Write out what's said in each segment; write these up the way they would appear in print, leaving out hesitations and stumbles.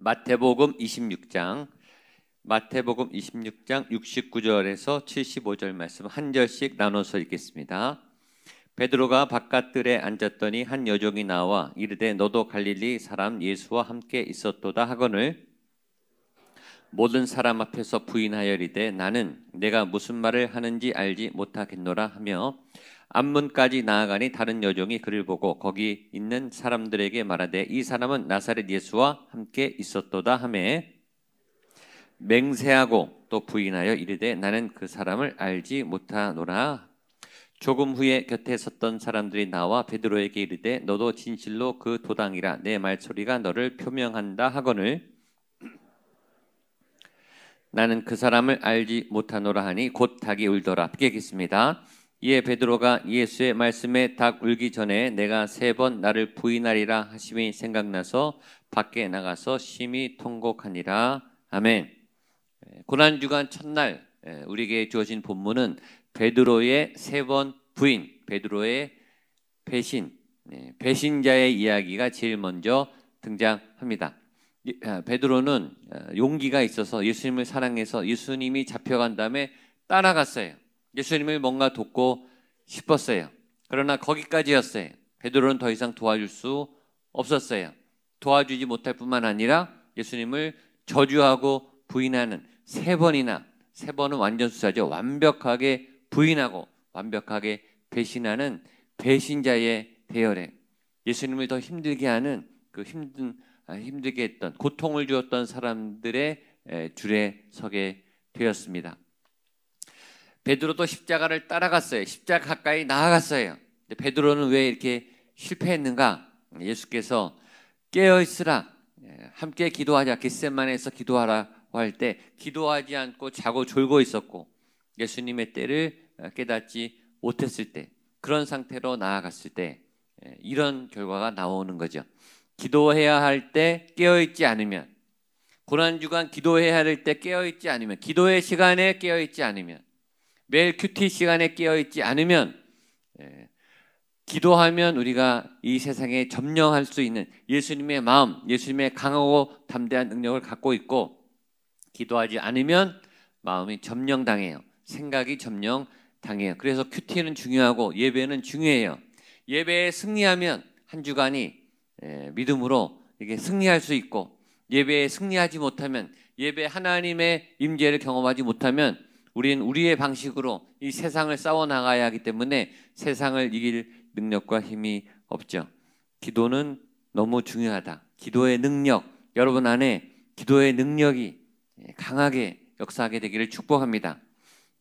마태복음 26장 69절에서 75절 말씀 한 절씩 나눠서 읽겠습니다. 베드로가 바깥들에 앉았더니 한 여종이 나와 이르되 너도 갈릴리 사람 예수와 함께 있었도다 하거늘 모든 사람 앞에서 부인하여리되 나는 내가 무슨 말을 하는지 알지 못하겠노라 하며 앞문까지 나아가니 다른 여종이 그를 보고 거기 있는 사람들에게 말하되 이 사람은 나사렛 예수와 함께 있었도다 하매 맹세하고 또 부인하여 이르되 나는 그 사람을 알지 못하노라. 조금 후에 곁에 섰던 사람들이 나와 베드로에게 이르되 너도 진실로 그 도당이라 내 말소리가 너를 표명한다 하거늘 나는 그 사람을 알지 못하노라 하니 곧 닭이 울더라. 함께 읽겠습니다. 이에 베드로가 예수의 말씀에 닭 울기 전에 내가 3번 나를 부인하리라 하심이 생각나서 밖에 나가서 심히 통곡하니라. 아멘. 고난주간 첫날 우리에게 주어진 본문은 베드로의 3번 부인, 베드로의 배신, 배신자의 이야기가 제일 먼저 등장합니다. 베드로는 용기가 있어서 예수님을 사랑해서 예수님이 잡혀간 다음에 따라갔어요. 예수님을 뭔가 돕고 싶었어요. 그러나 거기까지였어요. 베드로는 더 이상 도와줄 수 없었어요. 도와주지 못할 뿐만 아니라 예수님을 저주하고 부인하는 3번은 완전 수사죠. 완벽하게 부인하고 완벽하게 배신하는 배신자의 대열에 예수님을 더 힘들게 하는 그 힘들게 했던 고통을 주었던 사람들의 줄에 서게 되었습니다. 베드로도 십자가를 따라갔어요. 십자가 가까이 나아갔어요. 베드로는 왜 이렇게 실패했는가? 예수께서 깨어있으라 함께 기도하자 겟세마네에서 기도하라고 할 때 기도하지 않고 자고 졸고 있었고 예수님의 때를 깨닫지 못했을 때 그런 상태로 나아갔을 때 이런 결과가 나오는 거죠. 기도해야 할 때 깨어있지 않으면 고난주간 기도해야 할 때 깨어있지 않으면 기도의 시간에 깨어있지 않으면 매일 큐티 시간에 깨어있지 않으면 기도하면 우리가 이 세상에 점령할 수 있는 예수님의 마음, 예수님의 강하고 담대한 능력을 갖고 있고 기도하지 않으면 마음이 점령당해요. 생각이 점령당해요. 그래서 큐티는 중요하고 예배는 중요해요. 예배에 승리하면 한 주간이 믿음으로 이게 승리할 수 있고 예배에 승리하지 못하면 예배 하나님의 임재를 경험하지 못하면 우리는 우리의 방식으로 이 세상을 싸워 나가야 하기 때문에 세상을 이길 능력과 힘이 없죠. 기도는 너무 중요하다. 기도의 능력, 여러분 안에 기도의 능력이 강하게 역사하게 되기를 축복합니다.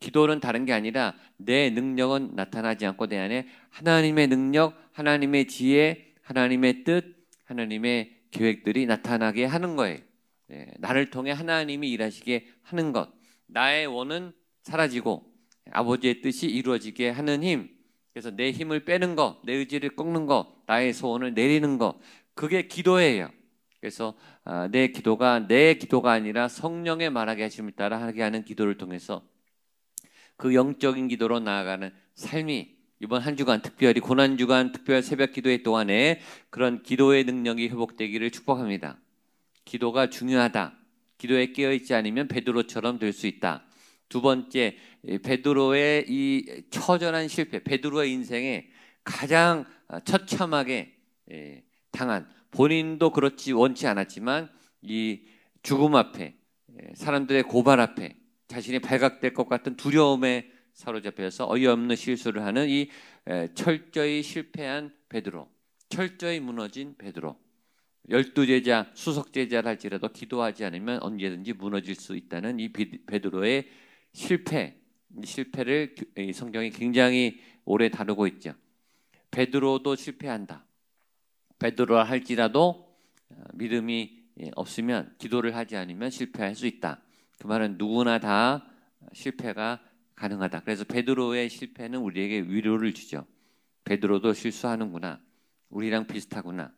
기도는 다른 게 아니라 내 능력은 나타나지 않고 내 안에 하나님의 능력, 하나님의 지혜, 하나님의 뜻, 하나님의 계획들이 나타나게 하는 거예요. 나를 통해 하나님이 일하시게 하는 것. 나의 원은 사라지고 아버지의 뜻이 이루어지게 하는 힘. 그래서 내 힘을 빼는 것, 내 의지를 꺾는 것, 나의 소원을 내리는 것. 그게 기도예요. 그래서 내 기도가 아니라 성령의 말하게 하심을 따라 하게 하는 기도를 통해서 그 영적인 기도로 나아가는 삶이 이번 한 주간 특별히 고난주간 특별 새벽 기도회 동안에 그런 기도의 능력이 회복되기를 축복합니다. 기도가 중요하다. 기도에 깨어있지 않으면 베드로처럼 될 수 있다. 두 번째, 베드로의 이 처절한 실패, 베드로의 인생에 가장 처참하게 당한 본인도 그렇지 원치 않았지만 이 죽음 앞에 사람들의 고발 앞에 자신이 발각될 것 같은 두려움에 사로잡혀서 어이없는 실수를 하는 이 철저히 실패한 베드로, 철저히 무너진 베드로. 12제자, 수석제자를 할지라도 기도하지 않으면 언제든지 무너질 수 있다는 이 베드로의 실패를 성경이 굉장히 오래 다루고 있죠. 베드로도 실패한다. 베드로라 할지라도 믿음이 없으면 기도를 하지 않으면 실패할 수 있다. 그 말은 누구나 다 실패가 가능하다. 그래서 베드로의 실패는 우리에게 위로를 주죠. 베드로도 실수하는구나. 우리랑 비슷하구나.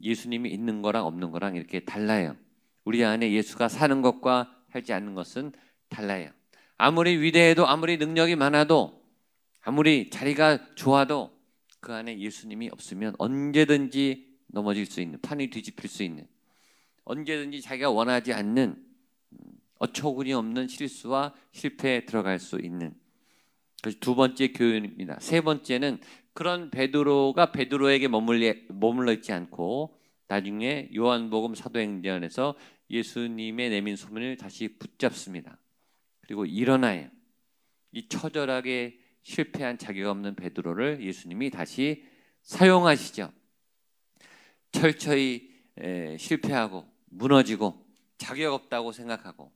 예수님이 있는 거랑 없는 거랑 이렇게 달라요. 우리 안에 예수가 사는 것과 살지 않는 것은 달라요. 아무리 위대해도 아무리 능력이 많아도 아무리 자리가 좋아도 그 안에 예수님이 없으면 언제든지 넘어질 수 있는, 판이 뒤집힐 수 있는, 언제든지 자기가 원하지 않는 어처구니 없는 실수와 실패에 들어갈 수 있는, 그래서 두 번째 교훈입니다. 세 번째는 그런 베드로가 베드로에게 머물러 있지 않고 나중에 요한복음 사도행전에서 예수님의 내민 소문을 다시 붙잡습니다. 그리고 일어나요. 이 처절하게 실패한 자격 없는 베드로를 예수님이 다시 사용하시죠. 철저히 실패하고 무너지고 자격 없다고 생각하고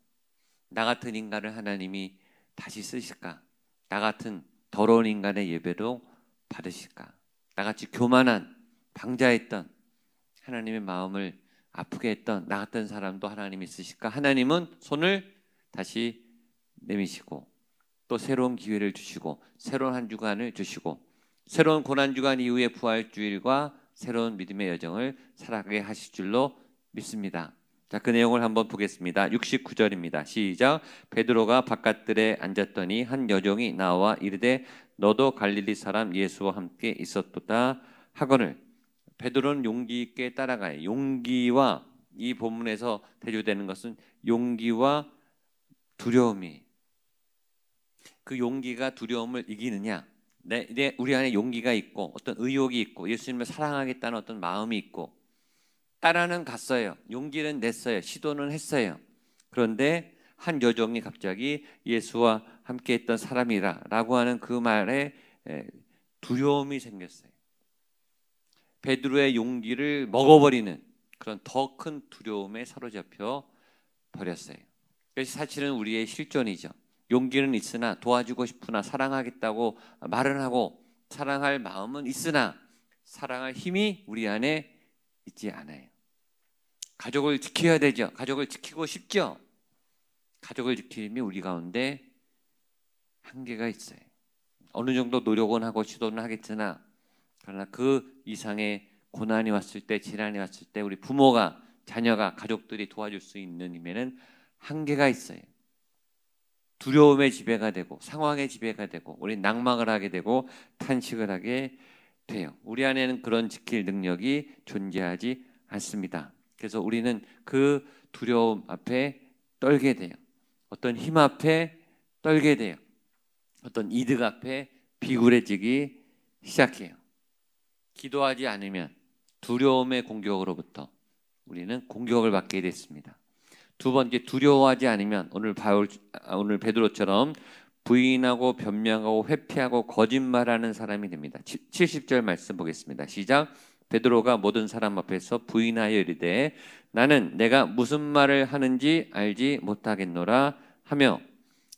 나 같은 인간을 하나님이 다시 쓰실까? 나 같은 더러운 인간의 예배로 받으실까? 나같이 교만한 방자했던 하나님의 마음을 아프게 했던 나 같은 사람도 하나님이 쓰실까? 하나님은 손을 다시 내미시고 또 새로운 기회를 주시고 새로운 한 주간을 주시고 새로운 고난주간 이후의 부활주일과 새로운 믿음의 여정을 살아가게 하실 줄로 믿습니다. 자, 그 내용을 한번 보겠습니다. 69절입니다. 시작. 베드로가 바깥들에 앉았더니 한 여종이 나와 이르되 너도 갈릴리 사람 예수와 함께 있었도다 하거늘. 베드로는 용기 있게 따라가요. 용기와 이 본문에서 대조되는 것은 용기와 두려움이, 그 용기가 두려움을 이기느냐, 우리 안에 용기가 있고 어떤 의욕이 있고 예수님을 사랑하겠다는 어떤 마음이 있고 따라는 갔어요. 용기는 냈어요. 시도는 했어요. 그런데 한 여종이 갑자기 예수와 함께 했던 사람이라 라고 하는 그 말에 두려움이 생겼어요. 베드로의 용기를 먹어버리는 그런 더 큰 두려움에 사로잡혀 버렸어요. 그래서 사실은 우리의 실존이죠. 용기는 있으나 도와주고 싶으나 사랑하겠다고 말은 하고 사랑할 마음은 있으나 사랑할 힘이 우리 안에 있지 않아요. 가족을 지켜야 되죠. 가족을 지키고 싶죠. 가족을 지키려면 우리 가운데 한계가 있어요. 어느 정도 노력은 하고 시도는 하겠으나 그러나 그 이상의 고난이 왔을 때, 질환이 왔을 때 우리 부모가, 자녀가, 가족들이 도와줄 수 있는 힘에는 한계가 있어요. 두려움의 지배가 되고 상황의 지배가 되고 우리는 낭망을 하게 되고 탄식을 하게 돼요. 우리 안에는 그런 지킬 능력이 존재하지 않습니다. 그래서 우리는 그 두려움 앞에 떨게 돼요. 어떤 힘 앞에 떨게 돼요. 어떤 이득 앞에 비굴해지기 시작해요. 기도하지 않으면 두려움의 공격으로부터 우리는 공격을 받게 됐습니다. 두 번째, 두려워하지 않으면 오늘 베드로처럼 부인하고 변명하고 회피하고 거짓말하는 사람이 됩니다. 70절 말씀 보겠습니다. 시작. 베드로가 모든 사람 앞에서 부인하여 이르되 나는 내가 무슨 말을 하는지 알지 못하겠노라 하며,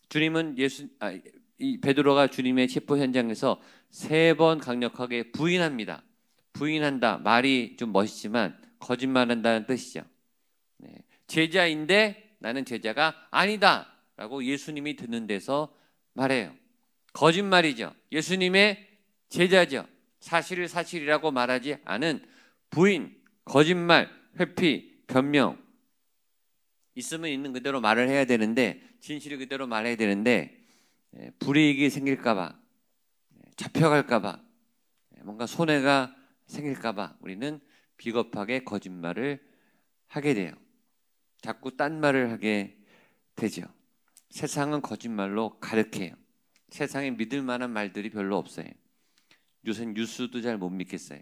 주님은 이 베드로가 주님의 체포 현장에서 3번 강력하게 부인합니다. 부인한다, 말이 좀 멋있지만 거짓말한다는 뜻이죠. 제자인데 나는 제자가 아니다 라고 예수님이 듣는 데서 말해요. 거짓말이죠. 예수님의 제자죠. 사실을 사실이라고 말하지 않은 부인, 거짓말, 회피, 변명. 있으면 있는 그대로 말을 해야 되는데, 진실을 그대로 말해야 되는데 불이익이 생길까 봐, 잡혀갈까 봐, 뭔가 손해가 생길까 봐 우리는 비겁하게 거짓말을 하게 돼요. 자꾸 딴 말을 하게 되죠. 세상은 거짓말로 가득해요. 세상에 믿을 만한 말들이 별로 없어요. 요새 뉴스도 잘 못 믿겠어요.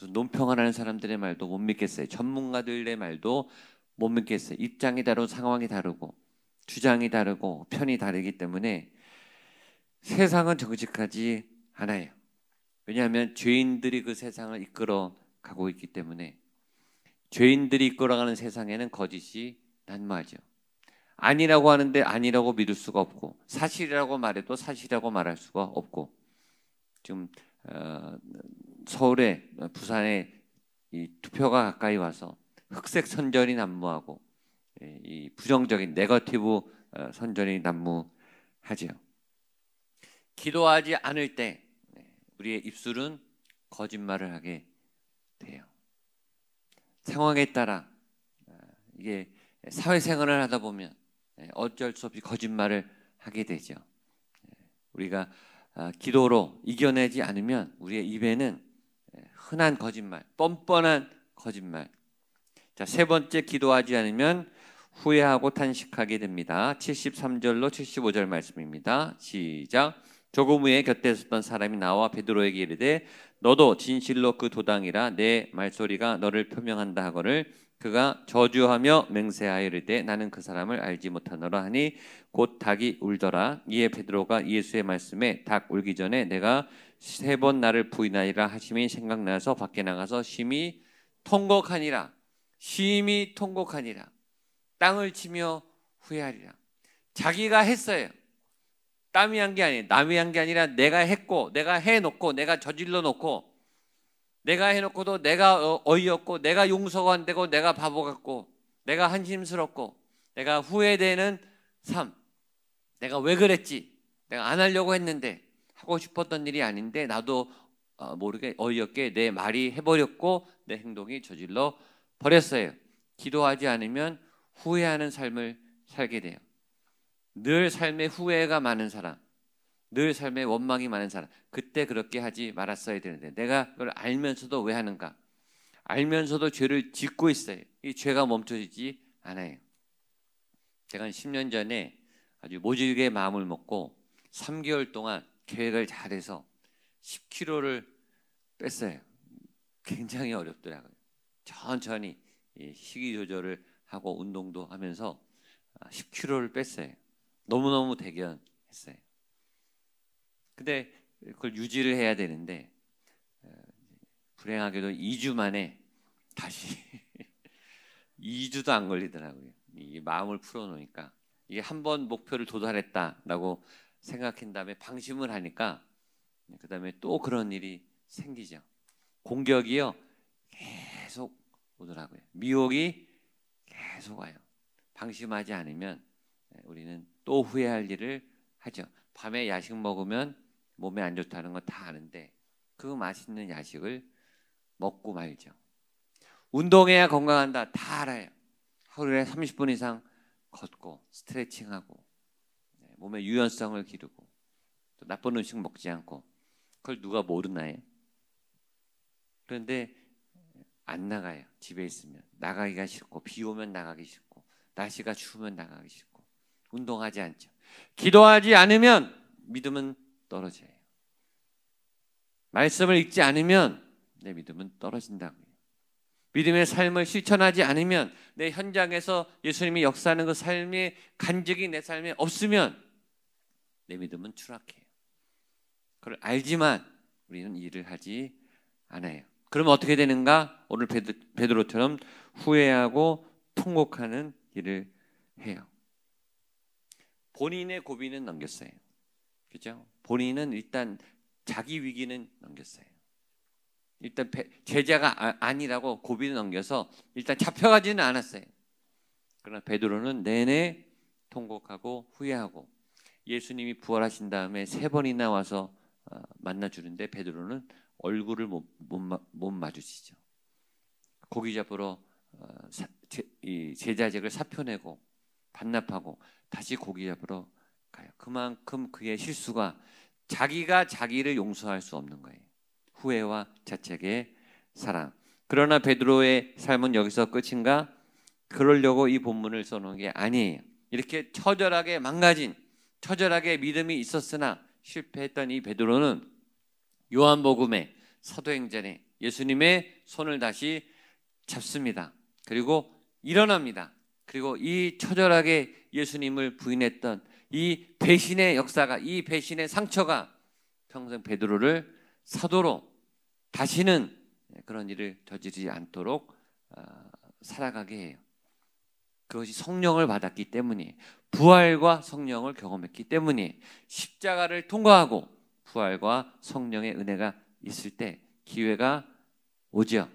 논평을 하는 사람들의 말도 못 믿겠어요. 전문가들의 말도 못 믿겠어요. 입장이 다르고 상황이 다르고 주장이 다르고 편이 다르기 때문에 세상은 정직하지 않아요. 왜냐하면 죄인들이 그 세상을 이끌어 가고 있기 때문에. 죄인들이 이끌어가는 세상에는 거짓이 난무하죠. 아니라고 하는데 아니라고 믿을 수가 없고, 사실이라고 말해도 사실이라고 말할 수가 없고, 지금 서울에, 부산에 이 투표가 가까이 와서 흑색 선전이 난무하고 이 부정적인 네거티브 선전이 난무하죠. 기도하지 않을 때 우리의 입술은 거짓말을 하게 돼요. 상황에 따라 이게 사회생활을 하다 보면 어쩔 수 없이 거짓말을 하게 되죠. 우리가 기도로 이겨내지 않으면 우리의 입에는 흔한 거짓말, 뻔뻔한 거짓말, 자, 세 번째, 기도하지 않으면 후회하고 탄식하게 됩니다. 73절로 75절 말씀입니다. 시작. 조금 후에 곁에 섰던 사람이 나와 베드로에게 이르되 너도 진실로 그 도당이라 내 말소리가 너를 표명한다 하거늘 그가 저주하며 맹세하여 이르되 나는 그 사람을 알지 못하노라 하니 곧 닭이 울더라. 이에 베드로가 예수의 말씀에 닭 울기 전에 내가 3번 나를 부인하리라 하심이 생각나서 밖에 나가서 심히 통곡하니라. 심히 통곡하니라. 땅을 치며 후회하리라. 자기가 했어요. 땀이 한 게 아니에요. 남이 한 게 아니라 내가 했고, 내가 해놓고, 내가 저질러 놓고, 내가 해놓고도 내가 어이없고, 내가 용서가 안 되고, 내가 바보 같고, 내가 한심스럽고, 내가 후회되는 삶. 내가 왜 그랬지? 내가 안 하려고 했는데, 하고 싶었던 일이 아닌데, 나도 모르게 어이없게 내 말이 해버렸고, 내 행동이 저질러 버렸어요. 기도하지 않으면 후회하는 삶을 살게 돼요. 늘 삶에 후회가 많은 사람, 늘 삶에 원망이 많은 사람, 그때 그렇게 하지 말았어야 되는데 내가 그걸 알면서도 왜 하는가? 알면서도 죄를 짓고 있어요. 이 죄가 멈춰지지 않아요. 제가 한 10년 전에 아주 모질게 마음을 먹고 3개월 동안 계획을 잘해서 10kg를 뺐어요. 굉장히 어렵더라고요. 천천히 식이 조절을 하고 운동도 하면서 10kg를 뺐어요. 너무너무 대견했어요. 근데 그걸 유지를 해야 되는데 불행하게도 2주 만에 다시 2주도 안 걸리더라고요. 이 마음을 풀어놓으니까 이게 한 번 목표를 도달했다라고 생각한 다음에 방심을 하니까 그 다음에 또 그런 일이 생기죠. 공격이요 계속 오더라고요. 미혹이 계속 와요. 방심하지 않으면 우리는 또 후회할 일을 하죠. 밤에 야식 먹으면 몸에 안 좋다는 건 다 아는데 그 맛있는 야식을 먹고 말죠. 운동해야 건강한다 다 알아요. 하루에 30분 이상 걷고 스트레칭하고 몸의 유연성을 기르고 또 나쁜 음식 먹지 않고 그걸 누가 모르나요? 그런데 안 나가요. 집에 있으면 나가기가 싫고 비 오면 나가기 싫고 날씨가 추우면 나가기 싫고 운동하지 않죠. 기도하지 않으면 믿음은 떨어져요. 말씀을 읽지 않으면 내 믿음은 떨어진다고요. 믿음의 삶을 실천하지 않으면 내 현장에서 예수님이 역사하는 그 삶의 간증이 내 삶에 없으면 내 믿음은 추락해요. 그걸 알지만 우리는 일을 하지 않아요. 그러면 어떻게 되는가? 오늘 베드로처럼 후회하고 통곡하는 일을 해요. 본인의 고비는 넘겼어요. 그죠? 본인은 일단 자기 위기는 넘겼어요. 일단 제자가 아니라고 고비를 넘겨서 일단 잡혀가지는 않았어요. 그러나 베드로는 내내 통곡하고 후회하고 예수님이 부활하신 다음에 3번이나 와서 만나주는데 베드로는 얼굴을 못 마주치죠. 고기 잡으러 제자직을 사표내고 반납하고 다시 고기 잡으러 가요. 그만큼 그의 실수가 자기가 자기를 용서할 수 없는 거예요. 후회와 자책의 사랑. 그러나 베드로의 삶은 여기서 끝인가? 그러려고 이 본문을 써놓은 게 아니에요. 이렇게 처절하게 망가진, 처절하게 믿음이 있었으나 실패했던 이 베드로는 요한복음에 사도행전에 예수님의 손을 다시 잡습니다. 그리고 일어납니다. 그리고 이 처절하게 예수님을 부인했던 이 배신의 역사가, 이 배신의 상처가 평생 베드로를 사도로 다시는 그런 일을 저지르지 않도록 살아가게 해요. 그것이 성령을 받았기 때문이에요. 부활과 성령을 경험했기 때문이에요. 십자가를 통과하고 부활과 성령의 은혜가 있을 때 기회가 오죠.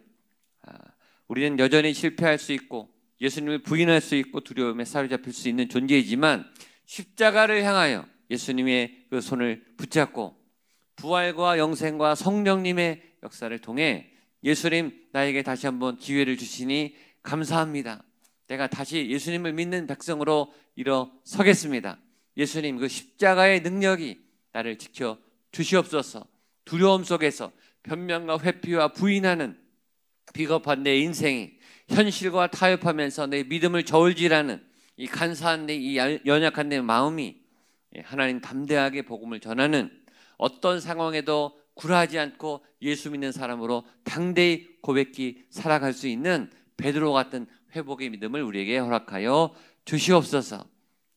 우리는 여전히 실패할 수 있고 예수님을 부인할 수 있고 두려움에 사로잡힐 수 있는 존재이지만 십자가를 향하여 예수님의 그 손을 붙잡고 부활과 영생과 성령님의 역사를 통해 예수님 나에게 다시 한번 기회를 주시니 감사합니다. 내가 다시 예수님을 믿는 백성으로 일어서겠습니다. 예수님 그 십자가의 능력이 나를 지켜 주시옵소서. 두려움 속에서 변명과 회피와 부인하는 비겁한 내 인생이 현실과 타협하면서 내 믿음을 저울질하는 이 간사한 이 연약한 내 마음이 하나님 담대하게 복음을 전하는 어떤 상황에도 굴하지 않고 예수 믿는 사람으로 당대히 고백히 살아갈 수 있는 베드로 같은 회복의 믿음을 우리에게 허락하여 주시옵소서.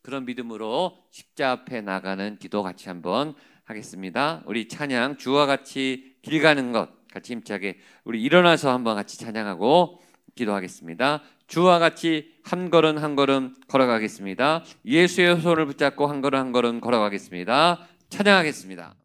그런 믿음으로 십자 앞에 나가는 기도 같이 한번 하겠습니다. 우리 찬양 주와 같이 길 가는 것 같이 힘차게 우리 일어나서 한번 같이 찬양하고 기도하겠습니다. 주와 같이 한 걸음 한 걸음 걸어가겠습니다. 예수의 손을 붙잡고 한 걸음 한 걸음 걸어가겠습니다. 찬양하겠습니다.